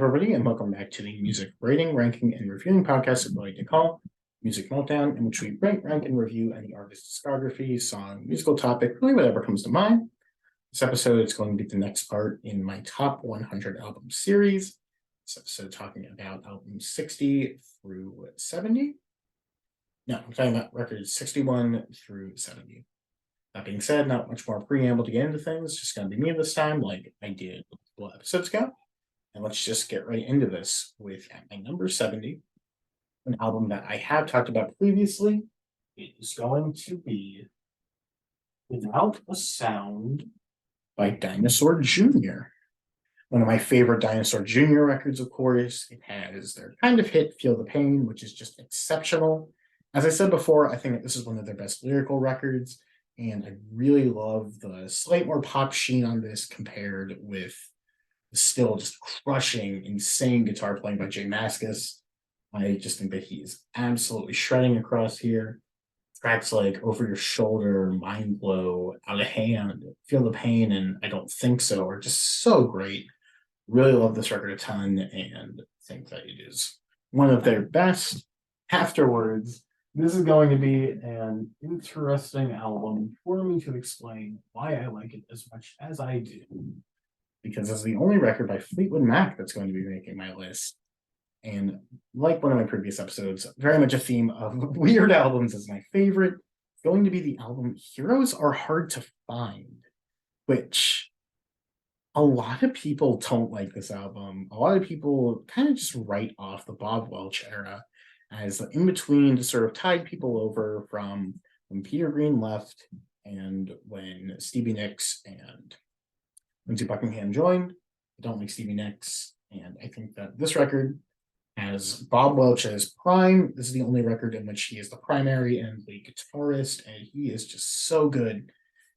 everybody, and welcome back to the music rating, ranking, and reviewing podcast that we like to call Music Meltdown, in which we rate, rank, and review any artist's discography, song, musical topic, really whatever comes to mind. This episode is going to be the next part in my top 100 album series. This episode talking about albums 60 through 70. No, I'm talking about records 61 through 70. That being said, not much more preamble to get into things, just going to be me this time, like I did a couple episodes ago. And let's just get right into this with at my number 70, an album that I have talked about previously. It is going to be Without a Sound by Dinosaur Jr. One of my favorite Dinosaur Jr. records, of course. It has their kind of hit, Feel the Pain, which is just exceptional. As I said before, I think that this is one of their best lyrical records, and I really love the slight more pop sheen on this compared with still just crushing, insane guitar playing by Jay Mascis. I just think that he is absolutely shredding across here. Tracks like Over Your Shoulder, Mind Blow, Out of Hand, Feel the Pain, and I Don't Think So are just so great. Really love this record a ton and think that it is one of their best. Afterwards, this is going to be an interesting album for me to explain why I like it as much as I do, because it's the only record by Fleetwood Mac that's going to be making my list. And like one of my previous episodes, very much a theme of weird albums is my favorite. It's going to be the album Heroes Are Hard to Find, which a lot of people don't like this album. A lot of people kind of just write off the Bob Welch era as the in-between to sort of tide people over from when Peter Green left and when Stevie Nicks and Lindsey Buckingham joined. I don't like Stevie Nicks, and I think that this record has Bob Welch as prime. This is the only record in which he is the primary and lead guitarist, and he is just so good.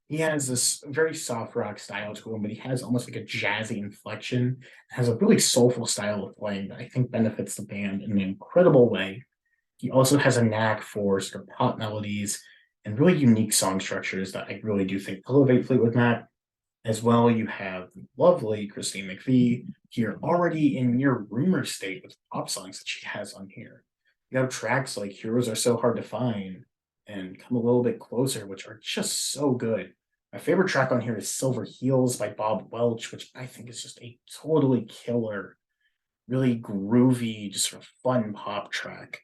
He has this very soft rock style to him, but he has almost like a jazzy inflection, has a really soulful style of playing that I think benefits the band in an incredible way. He also has a knack for sort of pop melodies and really unique song structures that I really do think elevate Fleetwood Mac. As well, you have lovely Christine McVie here already in near rumor state with pop songs that she has on here. You have tracks like Heroes Are So Hard to Find and Come a Little Bit Closer, which are just so good. My favorite track on here is Silver Heels by Bob Welch, which I think is just a totally killer, really groovy, just sort of fun pop track.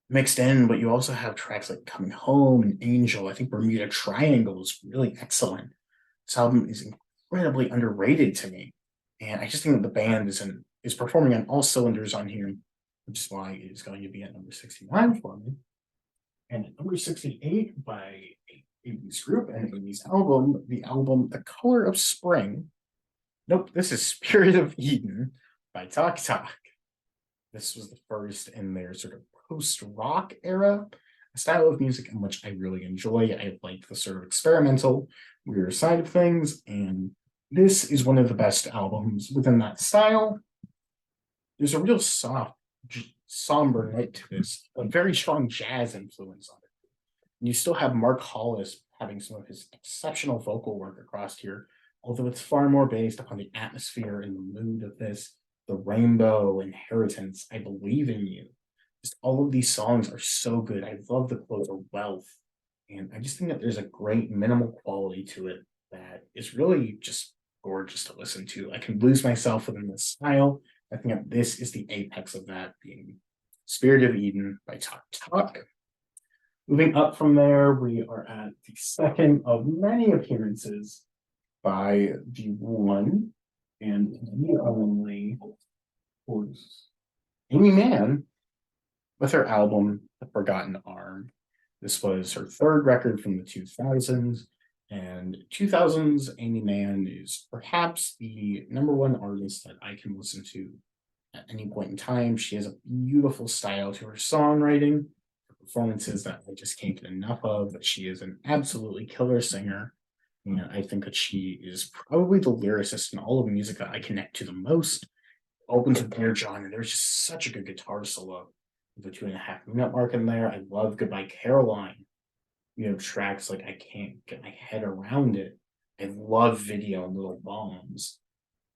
Mixed in, but you also have tracks like Coming Home and Angel. I think Bermuda Triangle is really excellent. This album is incredibly underrated to me, and I just think that the band is performing on all cylinders on here, which is why it is going to be at number 69 for me. And at number 68 by a 80s group and 80s album, the album The Color of Spring. Nope, this is Spirit of Eden by Talk Talk. This was the first in their sort of post-rock era, a style of music in which I really enjoy. I like the sort of experimental, weird side of things, and this is one of the best albums within that style. There's a real soft, somber note to this, a very strong jazz influence on it. And you still have Mark Hollis having some of his exceptional vocal work across here, although it's far more based upon the atmosphere and the mood of this. The Rainbow, Inheritance, I Believe in You. Just all of these songs are so good. I love the closer Wealth. And I just think that there's a great minimal quality to it that is really just gorgeous to listen to. I can lose myself within this style. I think that this is the apex of that, being Spirit of Eden by Talk Talk. Moving up from there, we are at the second of many appearances by the one and the only Amy Mann with her album The Forgotten Arm. This was her third record from the 2000s, and 2000s Amy Mann is perhaps the number one artist that I can listen to at any point in time. She has a beautiful style to her songwriting, her performances that I just can't get enough of. That she is an absolutely killer singer. And I think that she is probably the lyricist in all of music that I connect to the most. Opens with Dear John, and there's just such a good guitar solo. The 2.5-minute mark in there. I love Goodbye Caroline. You have tracks like I Can't Get My Head Around It. I love Video and Little Bombs.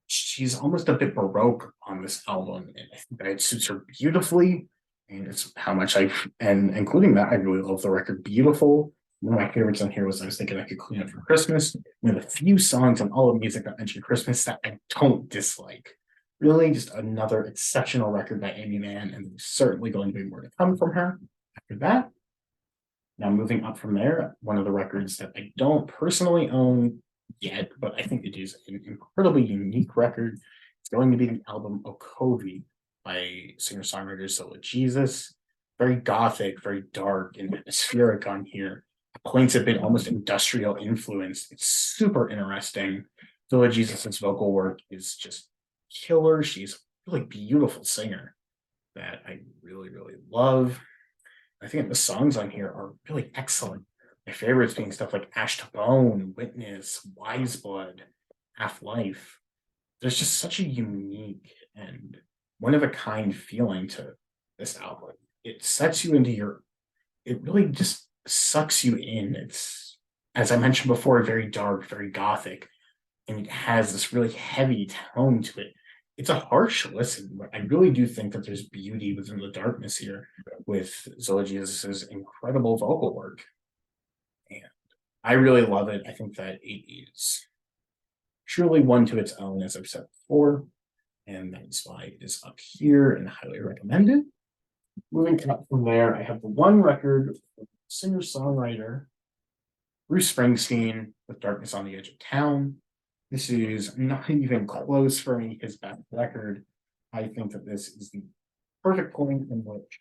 she's almost a bit baroque on this album, and I think that it suits her beautifully. And it's how much and including that, I really love the record Beautiful. One of my favorites on here was I was thinking I could clean up for Christmas. One of the few songs on all of music that mention Christmas that I don't dislike. Really, just another exceptional record by Amy Mann, and there's certainly going to be more to come from her after that. Now, moving up from there, one of the records that I don't personally own yet, but I think it is an incredibly unique record. It's going to be the album Okovi by singer-songwriter Zola Jesus. Very gothic, very dark and atmospheric on here. Points a bit almost industrial influence. It's super interesting. Zola Jesus's vocal work is just killer. She's a really beautiful singer that I really, really love. I think the songs on here are really excellent. My favorites being stuff like Ash to Bone, Witness, Wise Blood, Half Life. There's just such a unique and one of a kind feeling to this album. It sets you into it really just sucks you in. It's, as I mentioned before, very dark, very gothic, and it has this really heavy tone to it. It's a harsh listen, but I really do think that there's beauty within the darkness here with Zola Jesus' incredible vocal work. And I really love it. I think that it is truly one to its own, as I've said before, and that's why it is up here and highly recommended. Moving up from there, I have the one record from singer-songwriter Bruce Springsteen with Darkness on the Edge of Town. This is not even close for me, his best record. I think that this is the perfect point in which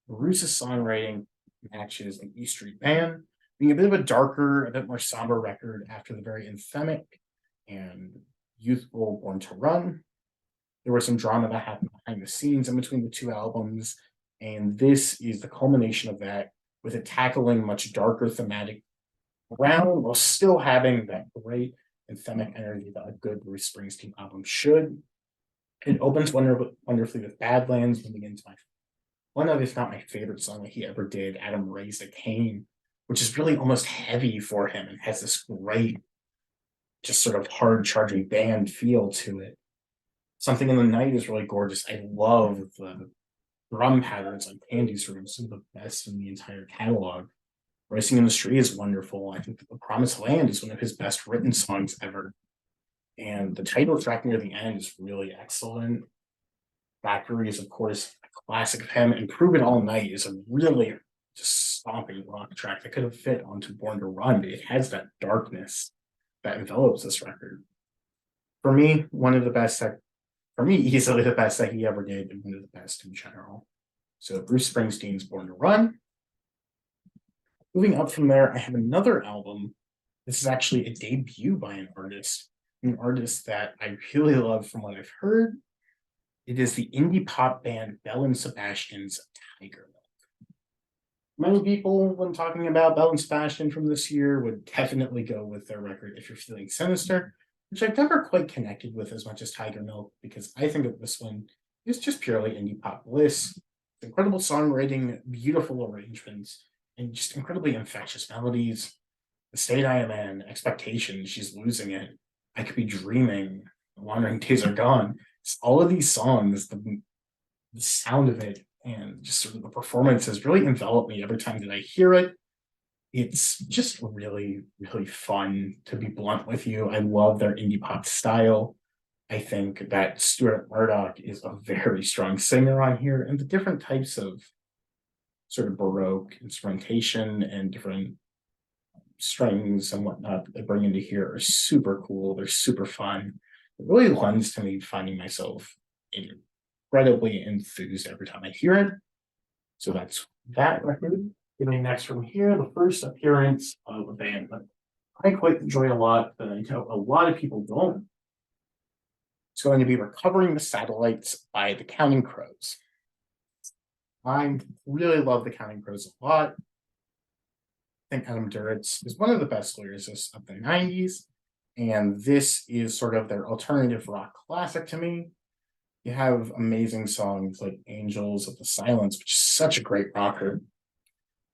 Bruce's songwriting matches the E Street Band, being a bit of a darker, a bit more somber record after the very anthemic and youthful Born to Run. There was some drama that happened behind the scenes in between the two albums, and this is the culmination of that, with it tackling much darker thematic ground while still having that great anthemic energy that a good Bruce Springsteen album should. It opens wonderfully with Badlands, moving into one of, if not my favorite song that he ever did, Adam Raised a Cain, which is really almost heavy for him and has this great, just sort of hard charging band feel to it. Something in the Night is really gorgeous. I love the drum patterns on Candy's Room, some of the best in the entire catalog. Racing in the Street is wonderful. I think that The Promised Land is one of his best written songs ever. And the title track near the end is really excellent. Factory is, of course, a classic of him, and Prove It All Night is a really just stomping rock track that could have fit onto Born to Run, but it has that darkness that envelops this record. For me, easily the best that he ever did, and one of the best in general. So Bruce Springsteen's Born to Run. Moving up from there, I have another album. This is actually a debut by an artist that I really love from what I've heard. It is the indie pop band Belle and Sebastian's Tiger Milk. Many people, when talking about Belle and Sebastian from this year, would definitely go with their record If You're Feeling Sinister, which I've never quite connected with as much as Tiger Milk, because I think that this one is just purely indie pop bliss. Incredible songwriting, beautiful arrangements, and just incredibly infectious melodies. The State I Am In, Expectations, She's Losing It, I Could Be Dreaming, The Wandering Days Are Gone. It's all of these songs, the sound of it, and just sort of the performances really envelop me every time that I hear it. It's just really, really fun, to be blunt with you. I love their indie pop style. I think that Stuart Murdoch is a very strong singer on here, and the different types of sort of Baroque instrumentation and different strings and whatnot that they bring into here are super cool. They're super fun. It really lends to me finding myself incredibly enthused every time I hear it. So that's that record. Getting next from here, the first appearance of a band that I quite enjoy a lot, but I know a lot of people don't. It's going to be Recovering the Satellites by the Counting Crows. I really love the Counting Crows a lot. I think Adam Duritz is one of the best lyricists of the 90s, and this is sort of their alternative rock classic to me. You have amazing songs like Angels of the Silence, which is such a great rocker.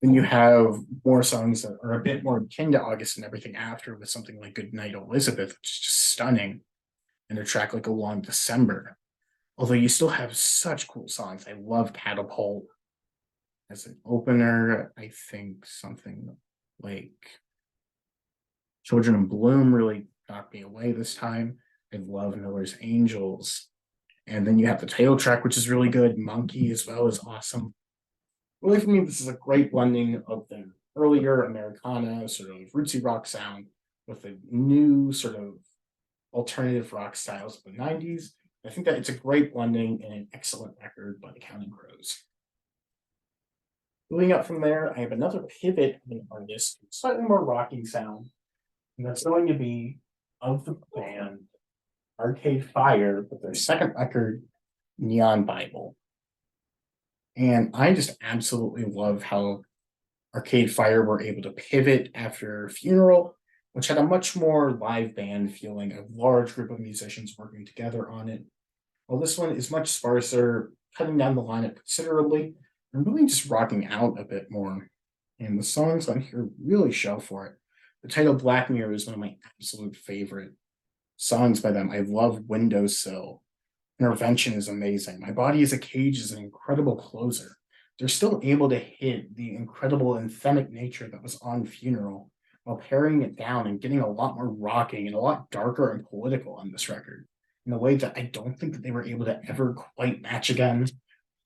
Then you have more songs that are a bit more akin to August and Everything After, with something like Goodnight Elizabeth, which is just stunning. and a track like A Long December. Although you still have such cool songs. I love Catapult as an opener. I think something like Children in Bloom really knocked me away this time. I love Miller's Angels. And then you have the title track, which is really good. Monkey as well is awesome. Really, for me, this is a great blending of the earlier Americana sort of rootsy rock sound with the new sort of alternative rock styles of the 90s. I think that it's a great blending and an excellent record by the Counting Crows. Moving up from there, I have another pivot of an artist, slightly more rocking sound, and that's going to be of the band Arcade Fire with their second record, Neon Bible. And I just absolutely love how Arcade Fire were able to pivot after Funeral, which had a much more live band feeling, a large group of musicians working together on it. While this one is much sparser, cutting down the lineup considerably, and really just rocking out a bit more. And the songs on here really show for it. The title Black Mirror is one of my absolute favorite songs by them. I love Windowsill. Intervention is amazing. My Body is a Cage is an incredible closer. They're still able to hit the incredible anthemic nature that was on Funeral while paring it down and getting a lot more rocking and a lot darker and political on this record in a way that I don't think that they were able to ever quite match again.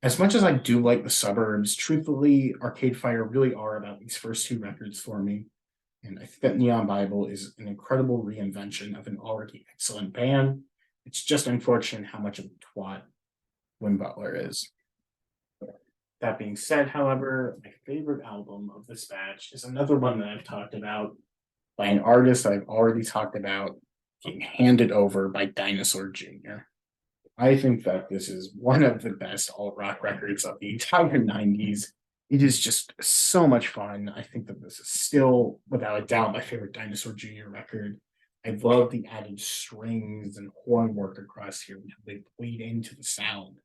As much as I do like the Suburbs, truthfully, Arcade Fire really are about these first two records for me. And I think that Neon Bible is an incredible reinvention of an already excellent band. It's just unfortunate how much of a twat Win Butler is. That being said, however, my favorite album of this batch is another one that I've talked about by an artist I've already talked about, being handed over by Dinosaur Jr. I think that this is one of the best alt rock records of the entire 90s. It is just so much fun. I think that this is still, without a doubt, my favorite Dinosaur Jr. record. I love the added strings and horn work across here and how they played into the sound.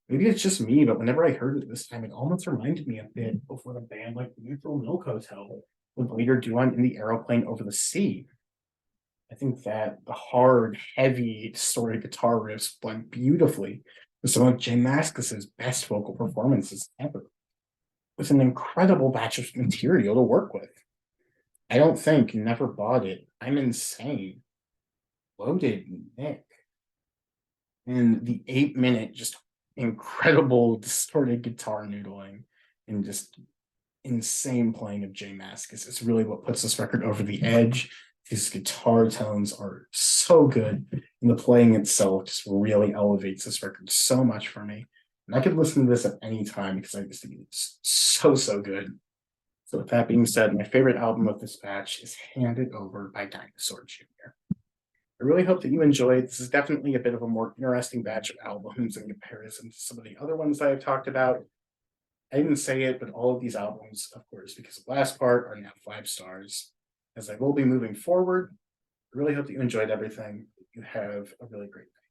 Maybe it's just me, but whenever I heard it this time, it almost reminded me a bit of what a band like Neutral Milk Hotel would later do on In the Aeroplane Over the Sea. I think that the hard, heavy, distorted guitar riffs blend beautifully with some of Jay Mascis's best vocal performances ever, with an incredible batch of material to work with. I don't think Never Bought It, I'm Insane, Loaded Nick, and the 8 minute just incredible distorted guitar noodling and just insane playing of Jay Mascis is really what puts this record over the edge. His guitar tones are so good, and the playing itself just really elevates this record so much for me. And I could listen to this at any time because I just think it's so good. So with that being said, my favorite album of this batch is Handed Over by Dinosaur Jr. I really hope that you enjoyed. This is definitely a bit of a more interesting batch of albums in comparison to some of the other ones that I've talked about. I didn't say it, but all of these albums, of course, because of Last Part, are now 5 stars. As I will be moving forward, I really hope that you enjoyed everything. You have a really great night.